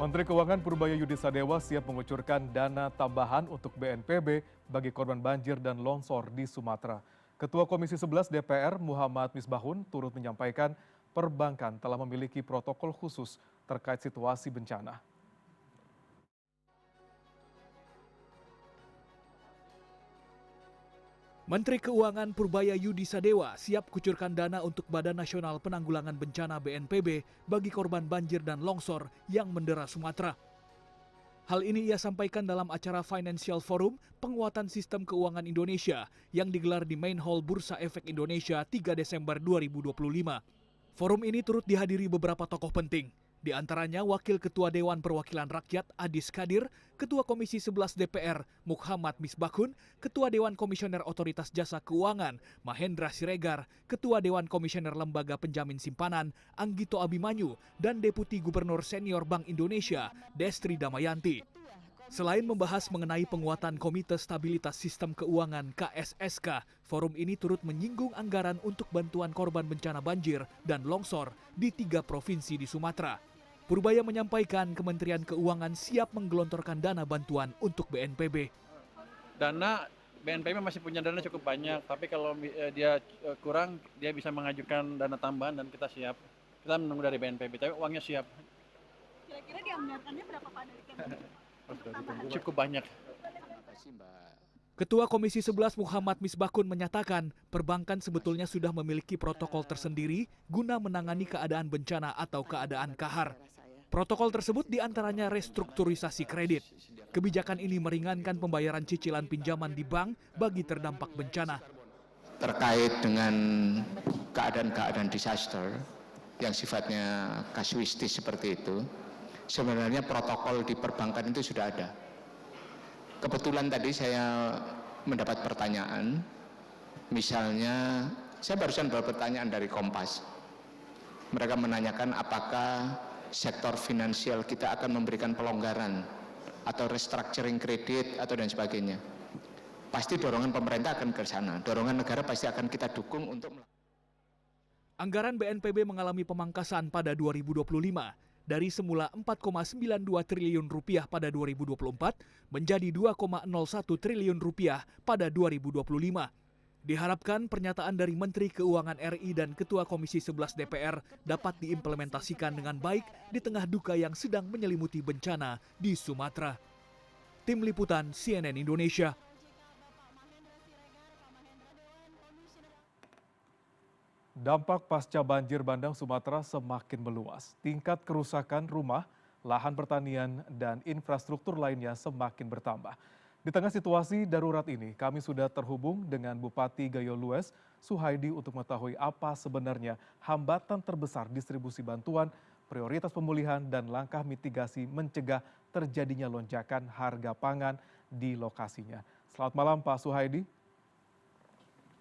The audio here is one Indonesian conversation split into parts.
Menteri Keuangan Purbaya Yudi Sadewa siap mengucurkan dana tambahan untuk BNPB bagi korban banjir dan longsor di Sumatera. Ketua Komisi 11 DPR Muhammad Misbahun turut menyampaikan perbankan telah memiliki protokol khusus terkait situasi bencana. Menteri Keuangan Purbaya Yudi Sadewa siap kucurkan dana untuk Badan Nasional Penanggulangan Bencana BNPB bagi korban banjir dan longsor yang mendera Sumatera. Hal ini ia sampaikan dalam acara Financial Forum Penguatan Sistem Keuangan Indonesia yang digelar di Main Hall Bursa Efek Indonesia 3 Desember 2025. Forum ini turut dihadiri beberapa tokoh penting, di antaranya Wakil Ketua Dewan Perwakilan Rakyat Adis Kadir, Ketua Komisi 11 DPR Muhammad Misbahun, Ketua Dewan Komisioner Otoritas Jasa Keuangan Mahendra Siregar, Ketua Dewan Komisioner Lembaga Penjamin Simpanan Anggito Abimanyu, dan Deputi Gubernur Senior Bank Indonesia Destri Damayanti. Selain membahas mengenai penguatan Komite Stabilitas Sistem Keuangan KSSK, forum ini turut menyinggung anggaran untuk bantuan korban bencana banjir dan longsor di 3 provinsi di Sumatera. Purbaya menyampaikan Kementerian Keuangan siap menggelontorkan dana bantuan untuk BNPB. Dana BNPB masih punya dana cukup banyak, tapi kalau dia kurang, dia bisa mengajukan dana tambahan dan kita siap. Kita menunggu dari BNPB, tapi uangnya siap. Kira-kira dianggarkannya berapa Pak dari Kementerian? Cukup banyak. Ketua Komisi 11 Muhammad Misbahun menyatakan perbankan sebetulnya sudah memiliki protokol tersendiri guna menangani keadaan bencana atau keadaan kahar. Protokol tersebut diantaranya restrukturisasi kredit. Kebijakan ini meringankan pembayaran cicilan pinjaman di bank bagi terdampak bencana. Terkait dengan keadaan-keadaan disaster yang sifatnya kasuistis seperti itu, sebenarnya protokol di perbankan itu sudah ada. Kebetulan tadi saya mendapat pertanyaan, misalnya saya barusan dapat pertanyaan dari Kompas. Mereka menanyakan apakah sektor finansial kita akan memberikan pelonggaran atau restructuring kredit atau dan sebagainya. Pasti dorongan pemerintah akan ke sana, dorongan negara pasti akan kita dukung untuk. Anggaran BNPB mengalami pemangkasan pada 2025. Dari semula 4,92 triliun rupiah pada 2024 menjadi 2,01 triliun rupiah pada 2025. Diharapkan pernyataan dari Menteri Keuangan RI dan Ketua Komisi 11 DPR dapat diimplementasikan dengan baik di tengah duka yang sedang menyelimuti bencana di Sumatera. Tim Liputan CNN Indonesia. Dampak pasca banjir bandang Sumatera semakin meluas. Tingkat kerusakan rumah, lahan pertanian, dan infrastruktur lainnya semakin bertambah. Di tengah situasi darurat ini, kami sudah terhubung dengan Bupati Gayo Lues, Suhaidi, untuk mengetahui apa sebenarnya hambatan terbesar distribusi bantuan, prioritas pemulihan, dan langkah mitigasi mencegah terjadinya lonjakan harga pangan di lokasinya. Selamat malam Pak Suhaidi.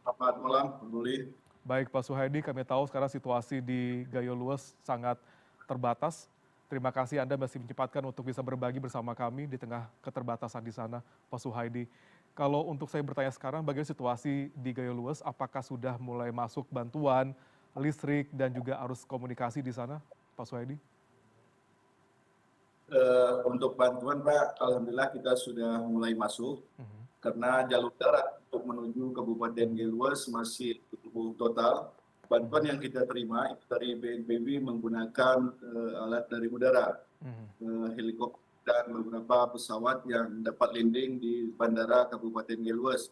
Selamat malam, Buli. Baik Pak Suhaidi, kami tahu sekarang situasi di Gayo Lues sangat terbatas. Terima kasih Anda masih menyempatkan untuk bisa berbagi bersama kami di tengah keterbatasan di sana, Pak Suhaidi. Kalau untuk saya bertanya sekarang, bagaimana situasi di Gayo Lues? Apakah sudah mulai masuk bantuan, listrik, dan juga arus komunikasi di sana, Pak Suhaidi? Untuk bantuan Pak, alhamdulillah kita sudah mulai masuk. Karena jalur darat untuk menuju Kabupaten Gayo Lues masih tutup total. Bantuan yang kita terima itu dari BNPB menggunakan alat dari udara, helikopter dan beberapa pesawat yang dapat landing di Bandara Kabupaten Gayo Lues.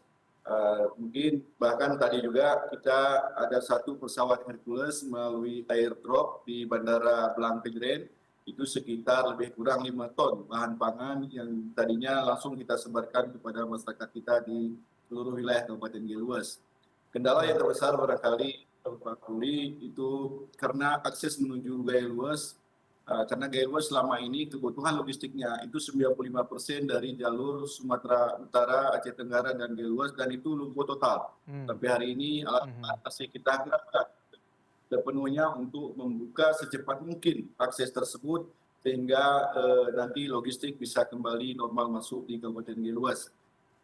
Mungkin bahkan tadi juga kita ada 1 pesawat Hercules melalui airdrop di Bandara Belang Pegeren, itu sekitar lebih kurang 5 ton bahan pangan yang tadinya langsung kita sebarkan kepada masyarakat kita di seluruh wilayah Kabupaten Gayo Lues. Kendala yang terbesar barangkali Pak Kuli itu karena akses menuju Gayo Lues, karena Gayo Lues selama ini kebutuhan logistiknya itu 95% dari jalur Sumatera Utara, Aceh Tenggara, dan Gayo Lues, dan itu lumpuh total. Sampai hari ini alat masih kita gerakkan sepenuhnya untuk membuka secepat mungkin akses tersebut sehingga nanti logistik bisa kembali normal masuk di Kabupaten Gayo Lues.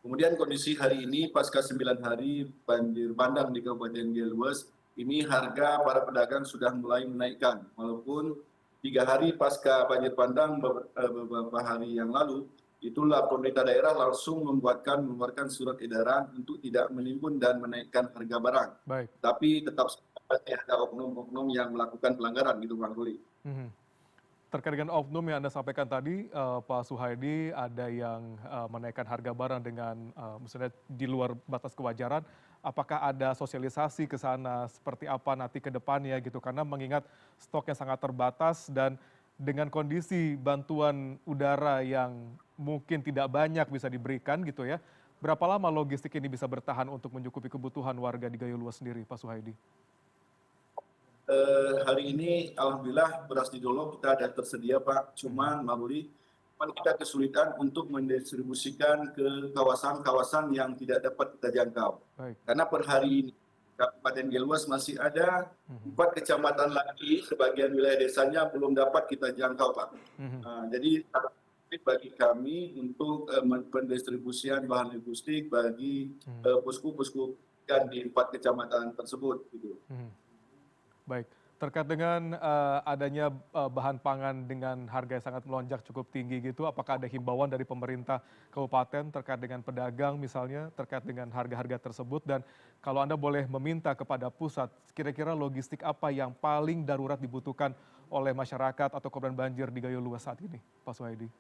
Kemudian kondisi hari ini pasca 9 hari banjir bandang di Kabupaten Gayo Lues, ini harga para pedagang sudah mulai menaikkan, walaupun 3 hari pasca banjir bandang beberapa hari yang lalu, itulah pemerintah daerah langsung mengeluarkan surat edaran untuk tidak menimbun dan menaikkan harga barang. Baik. Tapi tetap masih ada oknum-oknum yang melakukan pelanggaran gitu Bang Ruli. Mhm. Terkait dengan oknum yang Anda sampaikan tadi, Pak Suhaidi, ada yang menaikkan harga barang dengan misalnya di luar batas kewajaran. Apakah ada sosialisasi ke sana seperti apa nanti ke depannya gitu? Karena mengingat stoknya sangat terbatas dan dengan kondisi bantuan udara yang mungkin tidak banyak bisa diberikan gitu ya. Berapa lama logistik ini bisa bertahan untuk mencukupi kebutuhan warga di Gayo Luas sendiri, Pak Suhaidi? Hari ini alhamdulillah beras di Dolo kita ada tersedia Pak, cuman Mabuli kita kesulitan untuk mendistribusikan ke kawasan-kawasan yang tidak dapat kita jangkau. Baik. Karena per hari ini Kabupaten Geluas masih ada 4 kecamatan lagi, sebagian wilayah desanya belum dapat kita jangkau Pak. Jadi sangat sulit bagi kami untuk pendistribusian bahan logistik bagi posko-posko di 4 kecamatan tersebut. Gitu. Baik, terkait dengan adanya bahan pangan dengan harga yang sangat melonjak cukup tinggi gitu, apakah ada himbauan dari pemerintah kabupaten terkait dengan pedagang misalnya, terkait dengan harga-harga tersebut? Dan kalau Anda boleh meminta kepada pusat, kira-kira logistik apa yang paling darurat dibutuhkan oleh masyarakat atau korban banjir di Gayo Luas saat ini, Pak Suhaidi?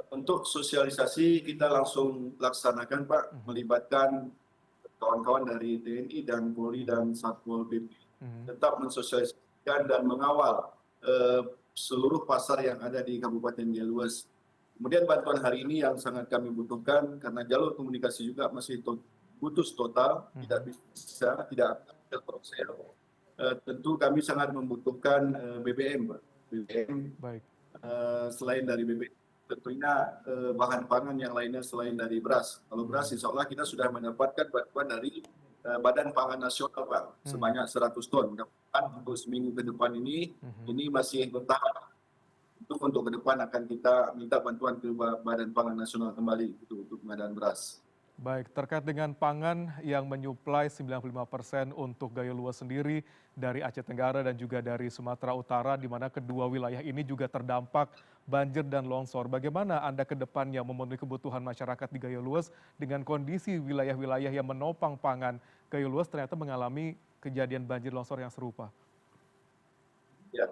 Untuk sosialisasi kita langsung laksanakan Pak, melibatkan kawan-kawan dari TNI dan Polri dan Satpol PP. Tetap mensosialisasikan dan mengawal seluruh pasar yang ada di Kabupaten Geluas. Kemudian bantuan hari ini yang sangat kami butuhkan karena jalur komunikasi juga masih putus total, tidak terproses. Tentu kami sangat membutuhkan BBM, Pak. BBM. Baik. Selain dari BBM, tentunya bahan pangan yang lainnya selain dari beras. Kalau beras, insya Allah kita sudah mendapatkan bantuan dari Badan Pangan Nasional, Pak, sebanyak 100 ton. Untuk seminggu ke depan ini masih bertahap. Untuk ke depan akan kita minta bantuan ke Badan Pangan Nasional kembali untuk pengadaan beras. Baik, terkait dengan pangan yang menyuplai 95% untuk Gayo Luas sendiri dari Aceh Tenggara dan juga dari Sumatera Utara, di mana kedua wilayah ini juga terdampak banjir dan longsor. Bagaimana Anda ke depannya memenuhi kebutuhan masyarakat di Gayo Luas dengan kondisi wilayah-wilayah yang menopang pangan Gayo Luas ternyata mengalami kejadian banjir longsor yang serupa? Ya,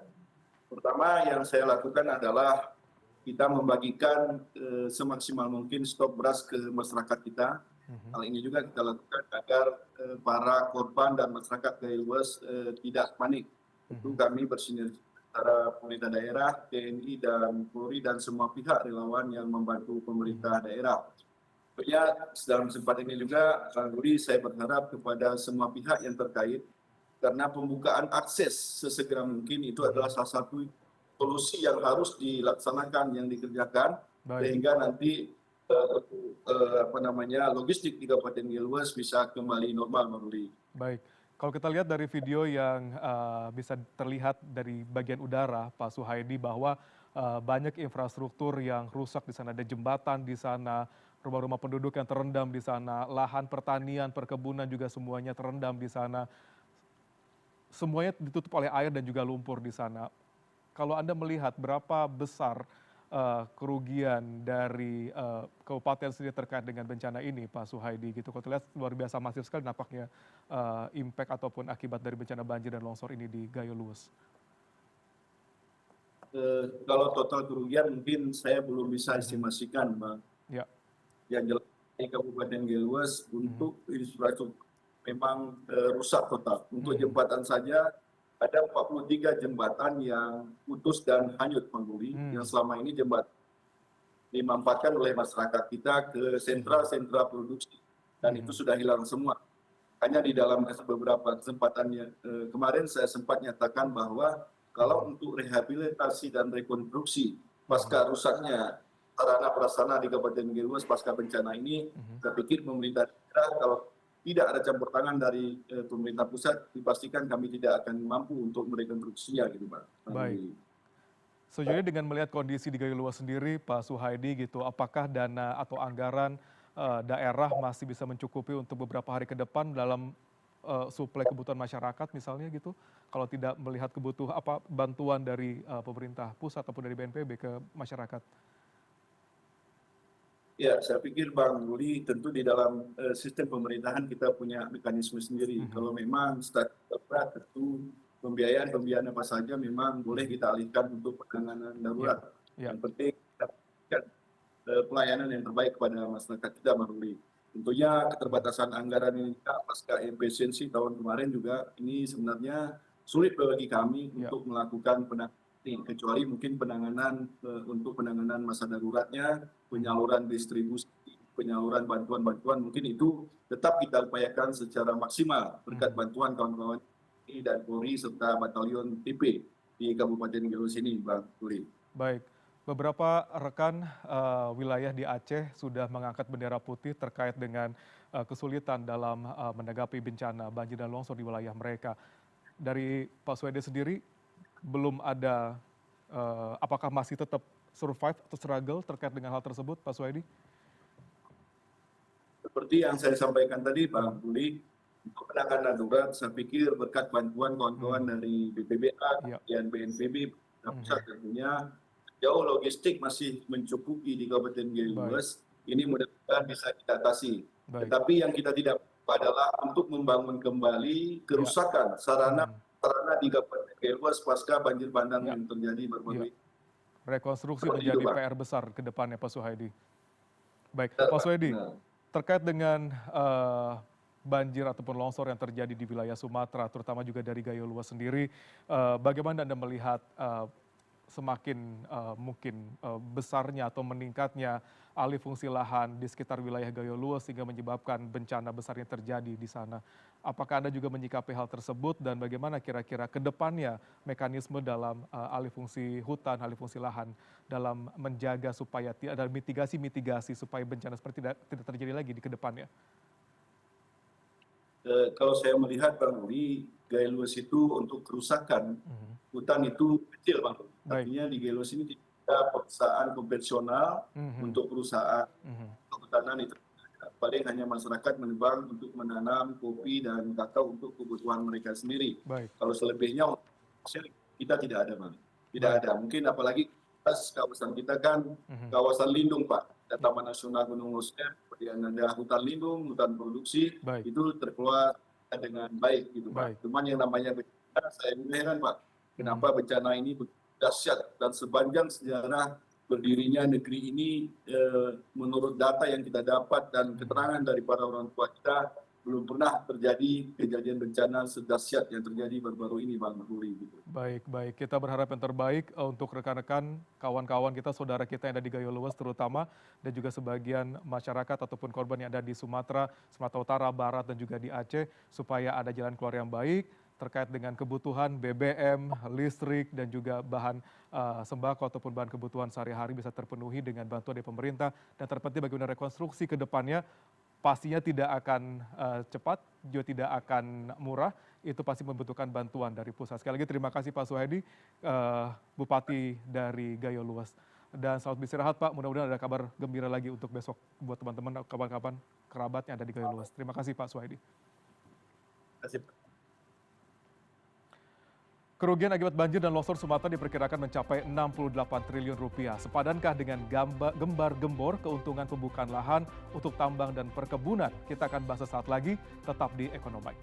pertama yang saya lakukan adalah kita membagikan semaksimal mungkin stok beras ke masyarakat kita. Hal ini juga kita lakukan agar para korban dan masyarakat Gayo Luas tidak panik. Itu kami bersinergi antara pemerintah daerah, TNI dan Polri dan semua pihak relawan yang membantu pemerintah daerah. Tentunya dalam kesempatan ini juga, Bang Rudi, saya berharap kepada semua pihak yang terkait, karena pembukaan akses sesegera mungkin itu adalah salah satu solusi yang harus dilaksanakan, yang dikerjakan. Baik. Sehingga nanti logistik di Kabupaten Geluas bisa kembali normal, Bang Rudi. Baik, kalau kita lihat dari video yang bisa terlihat dari bagian udara, Pak Suhaidi, bahwa banyak infrastruktur yang rusak di sana, ada jembatan di sana, rumah-rumah penduduk yang terendam di sana, lahan pertanian, perkebunan juga semuanya terendam di sana. Semuanya ditutup oleh air dan juga lumpur di sana. Kalau Anda melihat berapa besar kerugian dari kabupaten sendiri terkait dengan bencana ini, Pak Suhaidi, gitu. Kalau terlihat luar biasa masif sekali nampaknya impact ataupun akibat dari bencana banjir dan longsor ini di Gayo Luas. Kalau total kerugian mungkin saya belum bisa estimasikan, Bang. Ya. Yang jelas di Kabupaten Gayo Luas untuk infrastruktur memang rusak total. Untuk jembatan saja ada 43 jembatan yang putus dan hanyut, Bang Rudi, yang selama ini jembatan dimanfaatkan oleh masyarakat kita ke sentra-sentra produksi, dan itu sudah hilang semua. Hanya di dalam beberapa kesempatan kemarin saya sempat nyatakan bahwa kalau untuk rehabilitasi dan rekonstruksi pasca rusaknya sarana prasarana di Kabupaten Gayo Luas pasca bencana ini, saya pikir pemerintah daerah kalau tidak ada campur tangan dari pemerintah pusat, dipastikan kami tidak akan mampu untuk merekonstruksinya, gitu, Pak. Baik. Sejauh dengan melihat kondisi di Gayo Luas sendiri, Pak Suhaidi, gitu, apakah dana atau anggaran daerah masih bisa mencukupi untuk beberapa hari ke depan dalam suplai kebutuhan masyarakat misalnya gitu, kalau tidak melihat bantuan dari pemerintah pusat ataupun dari BNPB ke masyarakat? Ya, saya pikir Bang Ruli, tentu di dalam sistem pemerintahan kita punya mekanisme sendiri. Kalau memang status darurat, tentu pembiayaan apa saja memang boleh kita alihkan untuk penanganan darurat. Ya. Yang penting kita berikan pelayanan yang terbaik kepada masyarakat kita, Bang Ruli. Tentunya keterbatasan anggaran ini pasca efisiensi tahun kemarin juga ini sebenarnya sulit bagi kami untuk melakukan penanganan ini, kecuali mungkin penanganan untuk penanganan masa daruratnya, penyaluran distribusi, penyaluran bantuan-bantuan mungkin itu tetap kita upayakan secara maksimal berkat bantuan kawan-kawan TNI dan Polri serta Batalion TP di Kabupaten Geluas ini, Bang Ruli. Baik, beberapa rekan wilayah di Aceh sudah mengangkat bendera putih terkait dengan kesulitan dalam menanggapi bencana banjir dan longsor di wilayah mereka. Dari Pak Suede sendiri, belum ada, apakah masih tetap survive atau struggle terkait dengan hal tersebut, Pak Suedi? Seperti yang saya sampaikan tadi, Bang Ruli, untuk penanganan darurat, saya pikir berkat bantuan kawan-kawan dari BPBA dan BNPB, pusat tentunya, jauh logistik masih mencukupi di Kabupaten Geluas, ini mudah-mudahan bisa kita atasi. Tetapi yang kita tidak adalah untuk membangun kembali kerusakan sarana di Kabupaten Geluas pasca banjir bandang yang terjadi baru-baru ini. Rekonstruksi menjadi PR besar ke depannya, Pak Suhaidi. Baik, Pak Suhaidi, terkait dengan banjir ataupun longsor yang terjadi di wilayah Sumatera, terutama juga dari Gayo Luas sendiri, bagaimana Anda melihat semakin mungkin besarnya atau meningkatnya alih fungsi lahan di sekitar wilayah Gayo Luas sehingga menyebabkan bencana besar yang terjadi di sana? Apakah Anda juga menyikapi hal tersebut dan bagaimana kira-kira ke depannya mekanisme dalam alih fungsi hutan, alih fungsi lahan dalam menjaga supaya tidak ada mitigasi supaya bencana seperti tidak terjadi lagi di ke depannya? Kalau saya melihat Bang Ruli, Gayo Luas itu untuk kerusakan hutan itu kecil, Bang. Artinya di Gayo Luas ini tidak ada perusahaan konvensional untuk perusahaan kehutanan itu. Paling hanya masyarakat menebang untuk menanam kopi dan kakao untuk kebutuhan mereka sendiri. Kalau selebihnya kita tidak ada, Bang. Tidak ada. Mungkin apalagi kawasan kita kan kawasan lindung, Pak. Ada Taman Nasional Gunung Leuser, kemudian ada hutan lindung, hutan produksi, itu terkelola dengan baik gitu, Pak. Cuman yang namanya bencana, saya heran, Pak. Kenapa bencana ini dahsyat dan sepanjang sejarah berdirinya negeri ini, menurut data yang kita dapat dan keterangan dari para orang tua kita, belum pernah terjadi kejadian bencana sedahsyat yang terjadi baru-baru ini, Bang Ruli. Gitu. Baik. Kita berharap yang terbaik untuk rekan-rekan, kawan-kawan kita, saudara kita yang ada di Gayo Luas terutama, dan juga sebagian masyarakat ataupun korban yang ada di Sumatera Utara, Barat, dan juga di Aceh, supaya ada jalan keluar yang baik terkait dengan kebutuhan BBM, listrik, dan juga bahan sembako ataupun bahan kebutuhan sehari-hari bisa terpenuhi dengan bantuan dari pemerintah. Dan terpenting bagaimana rekonstruksi ke depannya, pastinya tidak akan cepat, juga tidak akan murah, itu pasti membutuhkan bantuan dari pusat. Sekali lagi terima kasih Pak Suhaidi, Bupati dari Gayo Luas. Dan selamat beristirahat Pak, mudah-mudahan ada kabar gembira lagi untuk besok buat teman-teman, kawan-kawan, kerabat yang ada di Gayo Luas. Terima kasih Pak Suhaidi. Terima kasih, Pak. Kerugian akibat banjir dan longsor Sumatera diperkirakan mencapai 68 triliun rupiah. Sepadankah dengan gembar-gembor keuntungan pembukaan lahan untuk tambang dan perkebunan? Kita akan bahas sesaat lagi, tetap di Ekonomi.